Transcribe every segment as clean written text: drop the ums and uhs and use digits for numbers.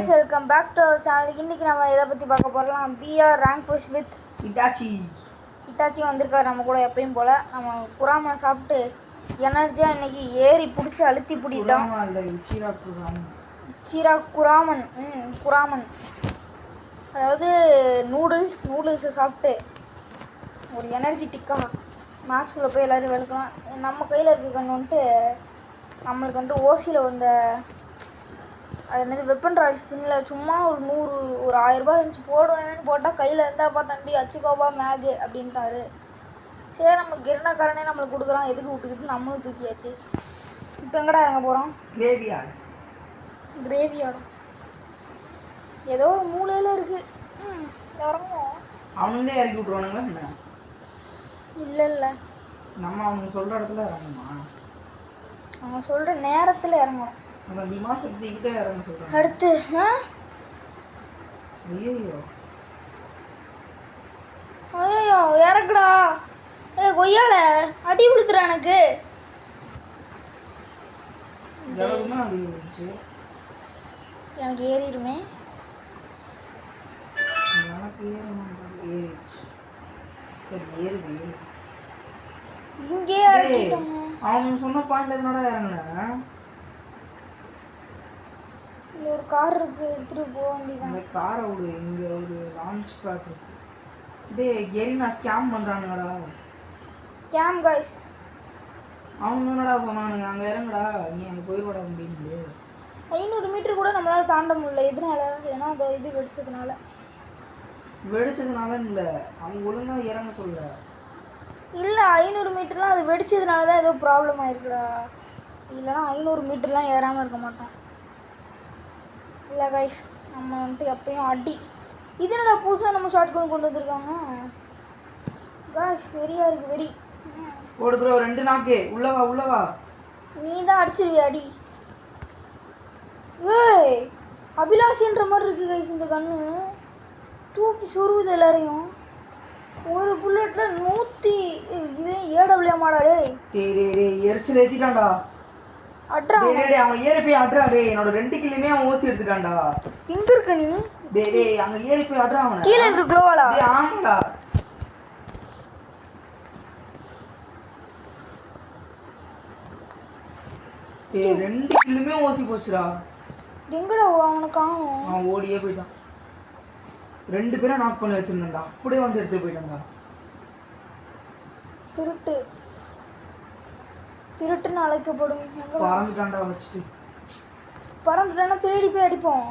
guys, welcome back to our channel. இன்னைக்கு நம்ம எதை பத்தி பார்க்க போறோம்? BR rank push with Itachi வந்திருக்காரு நம்ம கூட எப்பவும் போல. நம்ம குராமனை சாப்பிட்டு எனர்ஜியா இன்னைக்கு ஏறி புடிச்சு அழுத்தி புடிட்டோம். இச்சிரா குராமன். குராமன். அதாவது நூடுல்ஸ் சாப்பிட்டு ஒரு எனர்ஜெட்டிக்கா மேட்ச்க்குள்ள போய் எல்லாரும் வெல்கலாம். நம்ம கையில இருக்க கண்ணு வந்துட்டு நம்மளுக்கு வந்துட்டு ஓசியில் வந்த அது என்னது வெப்பன் ராயல் ஸ்பின்னில் சும்மா ஒரு 1000 ரூபாய் இருந்துச்சு போடுவேன்னு போட்டால் கையில் இருந்தாப்பா தம்பி அச்சுக்கோப்பா மேகு அப்படின்ட்டாரு. சரி நம்ம கிரணக்காரனே நம்மளுக்கு கொடுக்குறான் எதுக்கு விட்டுக்கிட்டு நம்மளும் தூக்கியாச்சு. இப்போ எங்கடா இறங்க போகிறோம்? கிரேவியார்டு ஏதோ ஒரு மூலையில் இருக்குது. இறங்குவோம். அவனுங்களே இறக்கி விட்ருவானுங்களா? இல்லை நம்ம அவங்க சொல்கிற இடத்துல இறங்கணுமா? அவங்க சொல்கிற நேரத்தில் இறங்கணும். அடுத்து ஐயோ இறக்குடா. கொய்யால அடி விழுத்துறா எனக்கு. எனக்கு ஏறிடுமே. இங்கே இறக்கிட்டோம். அவங்க சொன்ன பாயிண்ட்ல என்னடா இறங்குன? ஒரு கார் இருக்கு, எடுத்துட்டு போக வேண்டியதான். அந்த காரை விடு, இங்க ஒரு லான்ச் பேட் இருக்கு. டேய் கெரினா ஸ்கேம் பண்றானுங்கடா. Scam guys. அவங்க என்னடா சொன்னானுங்க, அங்க இறங்குடா நீ அங்க போயிரடா அப்படின்னு. 500 மீட்டர் கூட நம்மளால தாண்ட முடியல. எதனால? ஏன்னா அந்த இது வெடிச்சதுனால இல்ல, அவங்க ஒழுங்கா இறங்க சொல்ல. இல்ல 500 மீட்டர்லாம் அது வெடிச்சதுனால தான் ஏதோ ப்ராப்ளம் ஆயிருக்குடா. இல்லைன்னா 500 மீட்டர்லாம் ஏறாமல் இருக்க மாட்டோம். இல்லை கைஸ், நம்ம வந்துட்டு எப்பயும் அடி. இது என்னடா புதுசாக நம்ம ஷார்ட் கொண்டு வந்துருக்காங்க காய்ஸ். வெறியா இருக்கு வெறி. ஓடு ப்ரோ, 2 நாக்கு உள்ளவா. நீ தான் அடிச்சிருவிய அடி. ஏய் அபிலாஷின்ற மாதிரி இருக்கு கைஸ். இந்த கண்ணு தூக்கி சொருவுது எல்லாரையும். ஒரு புல்லட்ல 100 இதே ஏடபிள்யூ மாடா. டேய் எரிச்சல் ஏத்திட்டான்டா. அட்ரா டேய் அவன் ஏறி போய் அட்ரா. டேய் என்னோட 2 கில்லுமே அவன் ஓசி எடுத்துட்டான்டா. எங்க இருக்க நீ? டேய் அங்க ஏறி போய் அட்ரா அவன. கீழ இருக்கு க்ளோவாலா? டேய் ஆமாடா. டேய் 2 கில்லுமே ஓசி போச்சுடா. எங்கடா அவனை காணோம்? அவன் ஓடியே போயிட்டான். 2 பேரை நாக் பண்ணி வச்சிருந்தான்டா, அப்படியே வந்து எடுத்துட்டு போயிட்டான்டா. திருட்டுன்னு அழைக்கப்படும். பறந்துட்டான்டா வச்சுட்டு. பறந்துட்டானா தேடி போய் அடிப்போம்.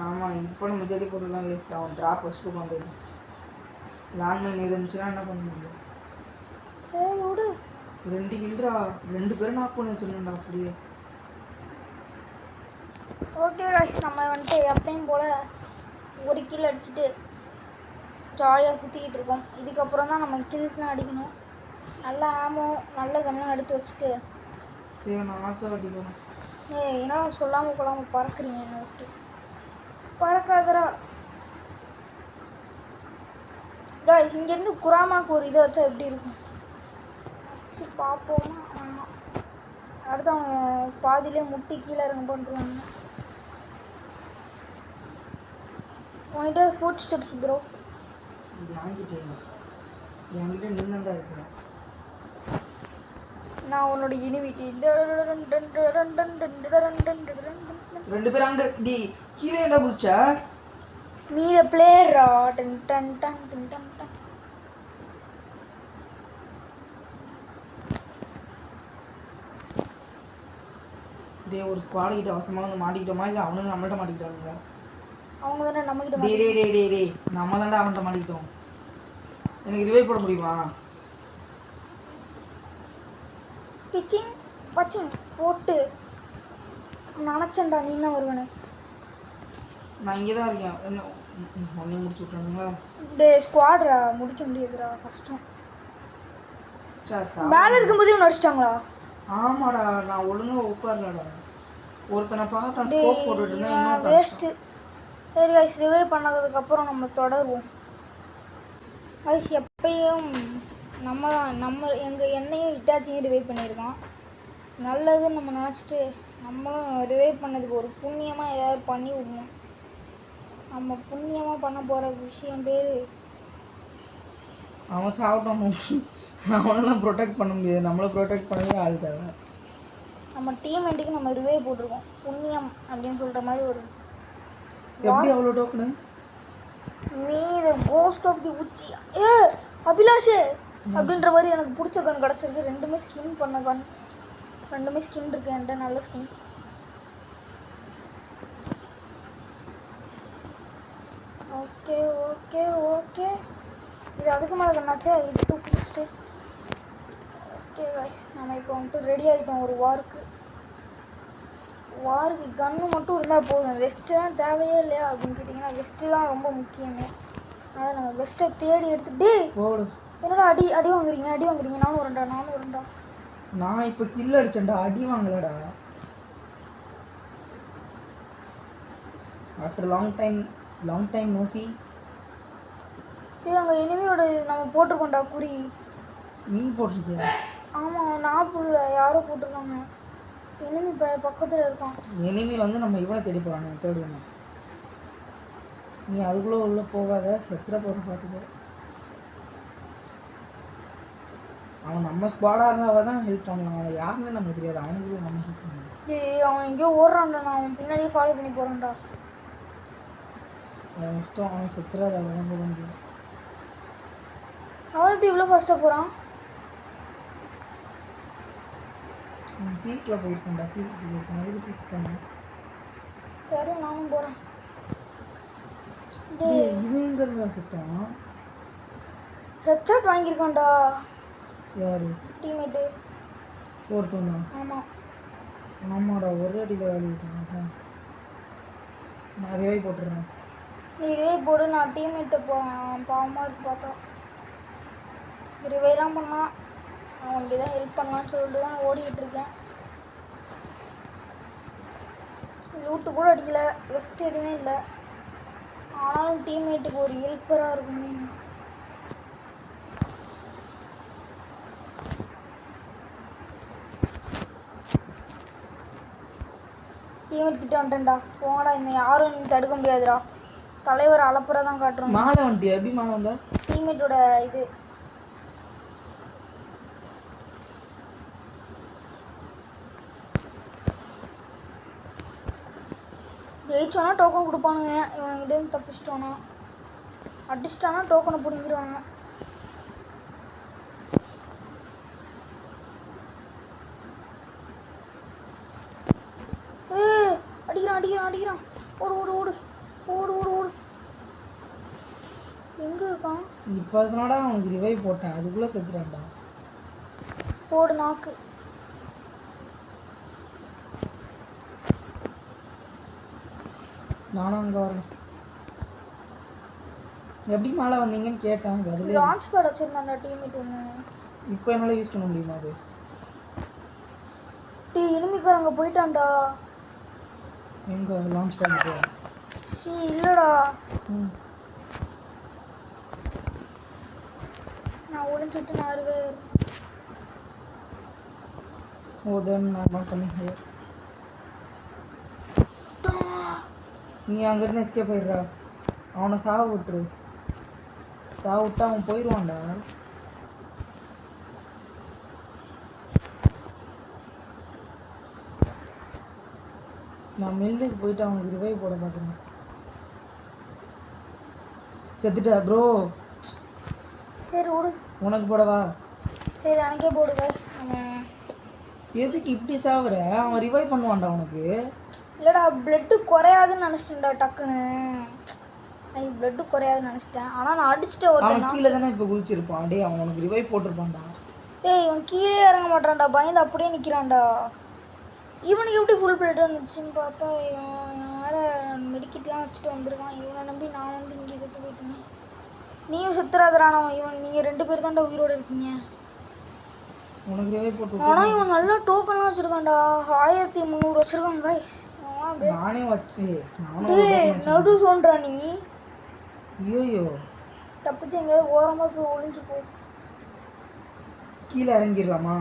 ஆமாம், இப்போ நம்ம தேடி போட்டுலாம் வேஸ்ட். அவன் ட்ராப் வச்சுட்டு உட்காந்து லேண்ட்மைன் இருந்துச்சுன்னா என்ன பண்ண முடியும்? விடு. 2 கில்ரா, 2 பேரும் நாக் பண்ணி வச்சிருந்தா அப்படியே. ஓகே ரைஸ், நம்ம வந்துட்டு எப்பயும் போல் ஒரு கில் அடிச்சுட்டு ஜாலியாக சுற்றிக்கிட்டு இருக்கோம். இதுக்கப்புறம் தான் நம்ம கில்ஸ்லாம் அடிக்கணும். நல்ல ஆமோ நல்ல கண்ணெலாம் எடுத்து வச்சுட்டு சரி நான் ஆச்சா அடிக்கணும். ஏன்னா சொல்லாமல் கொள்ளாமல் பறக்குறீங்க என்னை விட்டு. பறக்காதரா காய்ஸ். இங்கேருந்து குராமாவுக்கு ஒரு இதை வச்சா எப்படி இருக்கும்? சரி பார்ப்போமா. ஆமாம், அடுத்து அவங்க பாதியிலே முட்டி கீழே இறங்க பண்ணுறாங்க. உங்கள்கிட்ட ஃபுட் ஸ்டெப்ஸ் ப்ரோ. என்கிட்ட நின்னுண்டா இருக்கிறேன் நான் உன்னோட இனிவிட்டி. 2 பேரும் அங்கே டி கீழே என்ன குதிச்சா? நீ த பிளேயரா? டன் டன் டன் டன் டன் டன். டேய் ஒரு ஸ்குவாட் கிட்ட அவசரமாக வந்து மாட்டிக்கிட்டோமா? இல்லை அவனுங்க நம்மள்ட்ட மாட்டிக்கிட்டானுங்க? அவங்க தானே நம்மகிட்ட. டேய் நம்ம தான்டா அவன்கிட்ட மாட்டிக்கிட்டோம். எனக்கு ரிவைவ் போட முடியுமா? பிச்சிங் பச்சிங் போட்டு நினச்சேன்டா நீ தான் வருவேன்னு. நான் இங்கே தான் இருக்கேன். என்ன ஒன்றே முடிச்சு விட்றானுங்களா? டே ஸ்குவாட்ரா முடிக்க முடியாதுடா, கஷ்டம். மேலே இருக்கும்போதே ஒன்று அடிச்சிட்டாங்களா? ஆமாடா, நான் ஒழுங்காக உட்காரலடா. ஒருத்தனை பார்த்தா ஸ்கோப் போட்டுட்டு இருந்தேன். வேஸ்ட்டு. சரி கைஸ், ரிவைவ் பண்ணதுக்கப்புறம் நம்ம தொடருவோம். கைஸ் எப்பயும் நம்ம என்னையும் இட்டாச்சியும் ரிவைவ் பண்ணியிருக்கான். நல்லதுன்னு நம்ம நினச்சிட்டு நம்மளும் ரிவைவ் பண்ணதுக்கு ஒரு புண்ணியமாக ஏதாவது பண்ணி விடணும். நம்ம புண்ணியமாக பண்ண போகிற விஷயம் பேர் அவன் சாப்பிட்டான். அவனெல்லாம் ப்ரொடெக்ட் பண்ண முடியாது, நம்மளை ப்ரொடெக்ட் பண்ணவே ஆள் தேவை. நம்ம டீம்மேட்டுக்கு நம்ம ரிவைவ் போட்டிருக்கோம். புண்ணியம் அப்படின்னு சொல்கிற மாதிரி ஒரு எப்படி அவ்வளோ டோக்கனு? நீ கோஸ்ட் ஆஃப் தி உச்சி அபிலாஷ் அப்படின்ற மாதிரி எனக்கு பிடிச்ச கன் கிடச்சிருக்கு. ரெண்டுமே ஸ்கின் பண்ண கன், ரெண்டுமே ஸ்கின் இருக்கு என்கிட்ட, நல்ல ஸ்கின். ஓகே ஓகே ஓகே, இது அதுக்கு மேலே கண்ணாச்சா, இது டூ பிடிச்சிட்டு. ஓகே கைஸ், நம்ம இப்போ வந்துட்டு ரெடி ஆகிட்டோம் ஒரு வாருக்கு. கன்று மட்டும் இருந்தால் போதும், வெஸ்ட்டுலாம் தேவையே இல்லையா அப்படின்னு கேட்டிங்கன்னா வெஸ்ட்டுலாம் ரொம்ப முக்கியமே. அதான் நம்ம வெஸ்ட்டை தேடி எடுத்துகிட்டு என்னடா அடி வாங்குறீங்க. நானும் வரேன்டா. நான் இப்போ கில் அடிச்சேன்டா, அடி வாங்கலடா. ஆஃப்டர் லாங் டைம் நோசி. அங்கே எனிமியோட நம்ம போட்டிருக்கோண்டா குறி. நீ போட்டிருக்கியா? ஆமாம், நான் புரியல, யாரோ போட்டிருக்காங்க. எனிமி பக்கத்தில் இருக்கான். எனிமி வந்து நம்ம இவனை தேடி போகிறாங்க, தேடுவோம். நீ அதுக்குள்ளே உள்ளே போகாத, செத்துற போகிற பார்த்துக்க. அவன் நம்ம ஸ்குவாடாக இருந்தால் தான் ஹெல்ப் பண்ணலாம். அவன் யாருன்னு நமக்கு தெரியாது, அவனுக்கு நம்ம ஹெல்ப் பண்ணலாம். அவன் எங்கேயோ ஓடுறான்டா, நான் அவன் பின்னாடியே ஃபாலோ பண்ணி போகிறேன்டா. அவன் இஷ்டம், அவன் செத்துறாது, அவன் போக முடியும். அவன் எப்படி இவ்வளோ ஃபாஸ்ட்டாக போகிறான்? அவன் பீக்கில் போயிருக்கான்டா, அதுக்கு பீக் பண்ணேன். சரி, நானும் போகிறேன். இவங்கிறதா செத்தான். ஹெட்ஷாட் வாங்கியிருக்கான்டா. யாரு? டீம்மேட்டு. 4th ஒன்றா? ஆமாடா, ஒரே அடியில் வேலையிட்டான். நான் ரிவைவ் போட்டுறேன். நீ ரிவைவ் போடு, நான் டீம்மேட்டை பாவமாக இருக்கு பார்த்தா. ரிவைலாம் பண்ணான், அவனுக்கு தான் ஹெல்ப் பண்ணலான்னு சொல்லிட்டு தான் ஓடிக்கிட்டு இருக்கேன். லூட்டு கூட அடிக்கல, ரெஸ்ட் எதுவுமே இல்லை. ஆனாலும் டீம்மேட்டுக்கு ஒரு ஹெல்ப்பராக இருக்குமே. டீம்மேட் கிட்ட வந்துட்டேன்டா, போங்கடா, இன்னும் யாரும் தடுக்க முடியாதுடா. தலைவர் அளப்புற தான் காட்டுறோம். மாலை வந்துட்டியா? எப்படி மாலை வந்தா? டீம்மேட்டோட இது ஜெயிச்சோன்னா டோக்கன் கொடுப்பானுங்க. இவன்கிட்ட தப்பிச்சிட்டோன்னா, அடிச்சிட்டானா டோக்கனை பிடிங்கிடுவாங்க. அடிக்கிறான். ஓடு. எங்கே இருக்கான்? இப்போ அதனால அவனுக்கு ரிவைவ் போட்டேன், அதுக்குள்ளே செத்துட்டான்டா. ஓடு நாக்கு. நானும் அங்கே வரேன். எப்படி மேலே வந்தீங்கன்னு கேட்டேன். லான்ச் பேட் வச்சுருந்தாண்டா டீம்மேட் ஒன்று. இப்போ என்னால் யூஸ் பண்ண முடியுமா அது? எனிமிக்காரங்க போயிட்டான்டா. எங்கே லான்ச் பேட்? இல்லைடா, நான் ஒளிஞ்சிட்டு நான் அருவே. ஓ தென் நான் நாட் கமிங் ஹியர். நீ அங்கேருந்து எஸ்கேப் ஆயிடுறா. அவனை சாவு விட்டுரு. சாவு விட்டா அவன் போயிடுவான்டா. நான் மில்லுக்கு போயிட்டு அவனுக்கு ரிவைவ் போட பார்க்குறேன். செத்துட்டா ப்ரோ. சரி விடு, உனக்கு போடவா? சரி எனக்கே போடு கைஸ். எதுக்கு இப்படி சாவுற? அவன் ரிவைவ் பண்ணுவான்டா உனக்கு. இல்லைடா, பிளட்டு குறையாதுன்னு நினச்சிட்டேன்டா டக்குன்னு. பிளட்டு குறையாதுன்னு நினச்சிட்டேன், ஆனால் நான் அடிச்சுட்டேன். அவன் கீழே தானே இப்போ குதிச்சிருப்பான். டே அவன் உனக்கு ரிவைவ் போட்டிருப்பான்டா. இவன் கீழே இறங்க மாட்டான்டா, பயந்து அப்படியே நிற்கிறான்டா. இவனுக்கு எப்படி ஃபுல் பிளட் வந்துச்சுன்னு பார்த்தா இவன் வேறு மெடிக்கிட்லாம் வச்சுட்டு வந்திருக்கான். இவனை நம்பி நான் வந்து இங்கே செத்து போயிட்டேன். நீயும் செத்துறாதரானா? நீங்கள் 2 பேர் தான்டா உயிரோடு இருக்கீங்க. உனக்கு ரிவைவ் போட்டு. ஆனால் இவன் நல்லா டோக்கன்லாம் வச்சுருக்கான்டா. 1300 வச்சுருக்கான் கைஸ். நானே வச்சு நடு சொல்கிறா நீ. ஐயோ தப்பிச்சு எங்கேயாவது ஓரமாக போய் ஒளிஞ்சுக்கோ. கீழே இறங்கிடலாமா?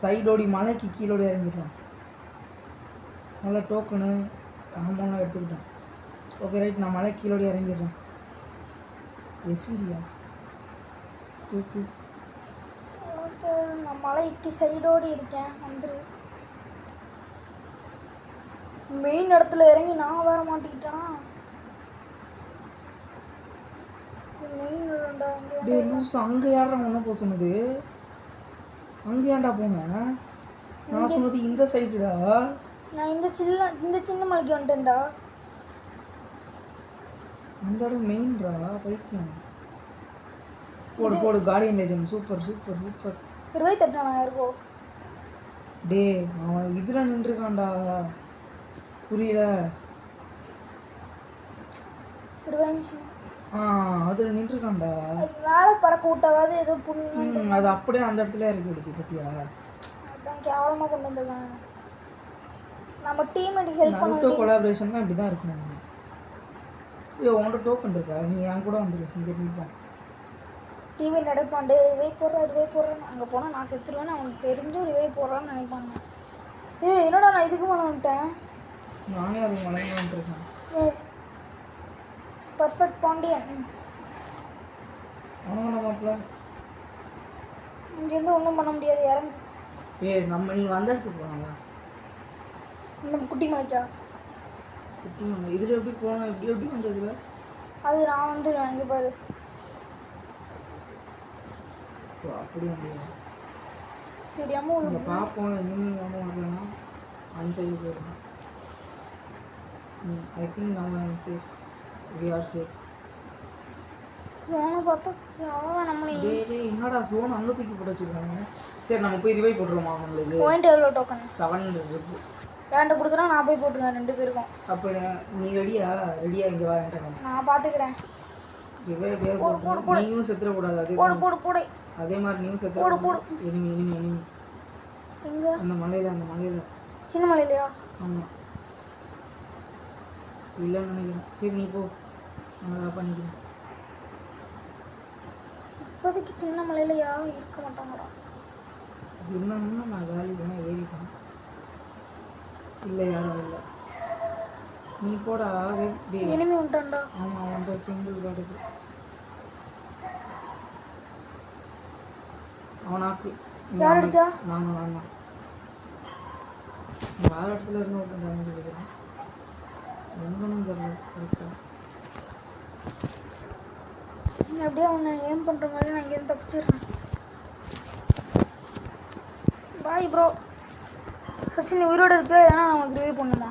சைடோடி மலைக்கு கீழோடி இறங்கிடுறான். நல்லா டோக்கனு அமௌண்ட்லாம் எடுத்துக்கிட்டேன். ஓகே ரைட், நான் மலை கீழோடி இறங்கிடுறேன். எஸ்விடியா தூக்கு. ஓகே நான் மலைக்கு சைடோடு இருக்கேன், வந்துரு. மெயின் இடத்துல இறங்கி நான் வர மாட்டேங்கிட்டேனா? மெயின் இடம்டா இங்கே. டே லூஸ், அங்கே யாரா ஒன்றும் போக சொன்னது? அங்கே ஏன்டா போனேன்? நான் சொன்னது இந்த சைடுடா. நான் இந்த சின்ன மலைக்கு வந்துட்டேன்டா. அந்த இடம் மெயின்டா, பைத்தியம். போடு போடு, Guardian legend, super super super. 28 இருக்கும். டே அவன் இதில் நின்றுருக்கான்டா, புரியல? 20 நிமிஷம். அதில் நின்றுருக்கான்டா. மேலே பறக்க விட்டாவது ஏதோ புண்ணு. அது அப்படியே அந்த இடத்துல இறக்கி விடுது பத்தியா? அதான் கேவலமாக கொண்டு வந்துருக்காங்க. நம்ம டீமேட்டுக்கு ஹெல்ப் பண்ண நருட்டோ கொலாபரேஷன்லாம் இப்படி தான் இருக்கணும். ஐயோ உங்கள்கிட்ட டோக்கன் இருக்கா? நீ என் கூட வந்துடு, இங்கே நிற்பான். டிவி நடப்பான்டே, ரிவே போடுறேன்னு அங்கே போனால் நான் செத்துருவேன்னு அவனுக்கு தெரிஞ்சும் ரிவே போடுறான்னு நினைப்பாங்க. என்னடா நான் இதுக்கு மேலே வந்துட்டேன். நானே அது மலைங்க வந்துருக்கேன். பர்ஃபெக்ட் பாண்டியன். அவன் மாப்பிள்ள இங்கேருந்து ஒன்றும் பண்ண முடியாது, இறங்கு. நம்ம நீ வந்த இடத்துக்கு போனாங்களா? இந்த குட்டி மலைக்கா? குட்டி மலை இதில் எப்படி போனோம்? எப்படி வந்ததுல? அது நான் வந்துடுவேன், இங்கே பாரு. அப்படி வந்து தெரியாமல் ஒன்று பார்ப்போம். இனிமேல் ஒன்றும் வரலன்னா அன்சைடு போயிடும். ஐ திங்க் நம்ம சேஃப், வி ஆர் சேஃப். ஜோனை பார்த்தா அவ்வளோதான் நம்மளே. என்னடா ஜோன் அங்கே தூக்கி போட்டு வச்சுருக்காங்க. சரி நம்ம போய் ரிவைவ் போட்டுருவோமா? நம்மளுக்கு பாயிண்ட் எவ்வளோ டோக்கன்? 700 இருக்கு. ஏன்ட்ட கொடுத்துனா நான் போய் போட்டுருவேன் 2 பேருக்கும். அப்போ நீ ரெடியா இங்கே வா என்கிட்ட. நான் பார்த்துக்கிறேன். ரிவைவ் போட்டு நீயும் செத்துடக்கூடாது. போடு அதே மாதிரி நீயும் செத்துடக்கூடாது. இனிமே எங்கே? அந்த மலையில் சின்ன மலையிலையா? ஆமாம், இல்லைன்னு நினைக்கிறேன். சரி நீ போ, நான் தான் பண்ணிக்கிறேன். இப்போதைக்கு சின்ன மலையில யாரும் இருக்க மாட்டாங்கடா. என்னன்னா நான் வேலைக்கு ஏறிட்டேன். இல்லை யாரும் இல்லை, நீ போடா. இனிமே வந்துட்டான்டா. ஆமாம் அவன்கிட்ட சிங்கிள் காட்டுது. அவனாக்கு யார் அடிச்சா? நான் வேறு இடத்துல இருந்து ஒருத்தன் ஜாயின் கொடுக்குறேன். எங்கன்னு தெரியல கரெக்டாக. அப்படியே அவனை ஏம் பண்ணுற மாதிரி நான் இங்கேருந்து தப்பிச்சிடுறேன். Bye bro. சச்சின் உயிரோடு இருப்பியா? ஏன்னா நான் உனக்கு ரிவே பண்ணுமா?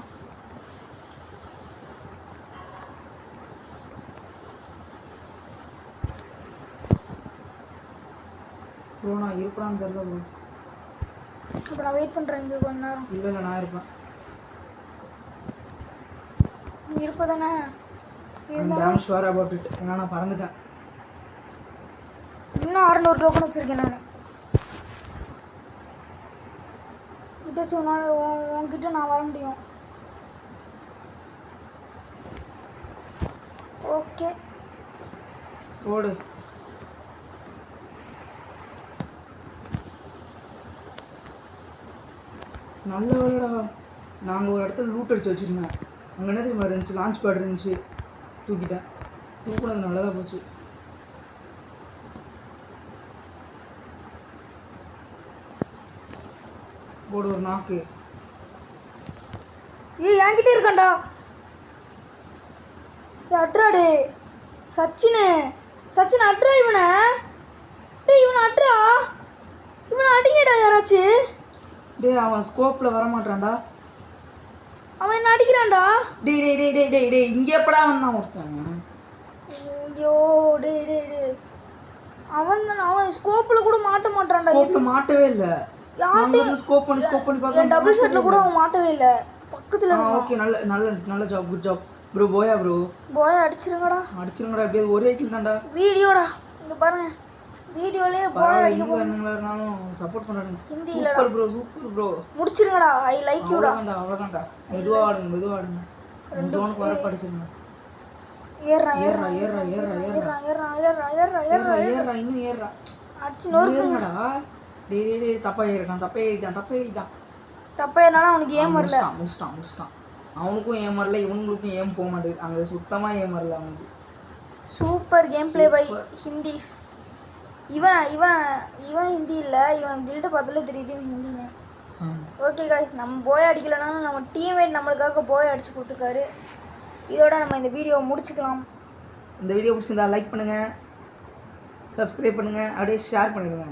ப்ரோ நான் இருப்படான்னு தெரியல ப்ரோ. அப்போ நான் வெயிட் பண்ணுறேன் இங்கே கொஞ்ச நேரம். இல்லை நான் இருப்பேன். நீ இருப்பதானே? Damn sure about it. ஏன்னா நான் பறந்துட்டேன். இன்னும் 600 டோக்கன் வச்சுருக்கேன் நான். கிட்டச்சு உன்கிட்ட நான் வர முடியும். ஓகே ஓடு. நல்ல வேலைடா. நாங்கள் ஒரு இடத்துல லூட் அடிச்சு வச்சுருந்தேன். அங்கே என்ன தெரியுமா இருந்துச்சு? லான்ச் பேட் இருந்துச்சு. தூக்கிட்டேன். தூக்குனது நல்லதாக போச்சு. போடு ஒரு நாக்கு. என்கிட்ட இருக்கான்டா. அட்ராடே சச்சின் அட்ரா. இவனை அட்ரா. இவனை அடிங்கடா யாராச்சும். அவன் ஸ்கோப்பில் வரமாட்டான்டா. அவன் என்ன அடிக்கிறான்டா. இங்கே எப்படா வந்தான் ஒருத்தன்? ஐயோ அவன் ஸ்கோப்பில் கூட மாட்ட மாட்டான்டா. ஸ்கோப்பில் மாட்டவே இல்லை. ஸ்கோப் பண்ணி பார்த்தா டபுள் ஷாட்ல கூட அவன் மாட்டவே இல்லை. பக்கத்தில். ஓகே நல்ல ஜாப், குட் ஜாப் ப்ரோ. போயா அடிச்சிருங்கடா. அப்படியே ஒரே கில் தான்டா. வீடியோடா இங்கே பாருங்க. வீடியோலயே போய் இருந்தாலும் சப்போர்ட் பண்ணுறாங்க. ஹிந்தியில சூப்பர் ப்ரோ. முடிச்சிருங்கடா. ஐ லைக் யூடா. அவ்வளோதான்டா. மெதுவாக ஆடுங்க. 2 ஜோனுக்கு வர படிச்சிருங்க. ஏறா. இன்னும் ஏறா. அடிச்சு நோருங்கடா. டேய் தப்பாக ஏறிட்டான் தப்பா என்னாலும் அவனுக்கு ஏன் வரல. முடிச்சிட்டான். அவனுக்கும் ஏன் வரல, இவனுங்களுக்கும் ஏன் போக மாட்டேங்குது. அங்கே சுத்தமாக ஏன் வரல அவனுக்கு. சூப்பர் கேம் ப்ளே பை ஹிந்திஸ். இவன் ஹிந்தி இல்லை, இவன் கில்டு பார்த்தாலே தெரியுது இவன் ஹிந்தின்னு. ஓகே காய்ஸ், நம்ம போய் அடிக்கலைனாலும் நம்ம டீம்மேட் நம்மளுக்காக போய் அடித்து கொடுத்துருக்காரு. இதோட நம்ம இந்த வீடியோவை முடிச்சுக்கலாம். இந்த வீடியோ பிடிச்சிருந்தா லைக் பண்ணுங்கள், சப்ஸ்கிரைப் பண்ணுங்கள், அப்படியே ஷேர் பண்ணிடுங்க.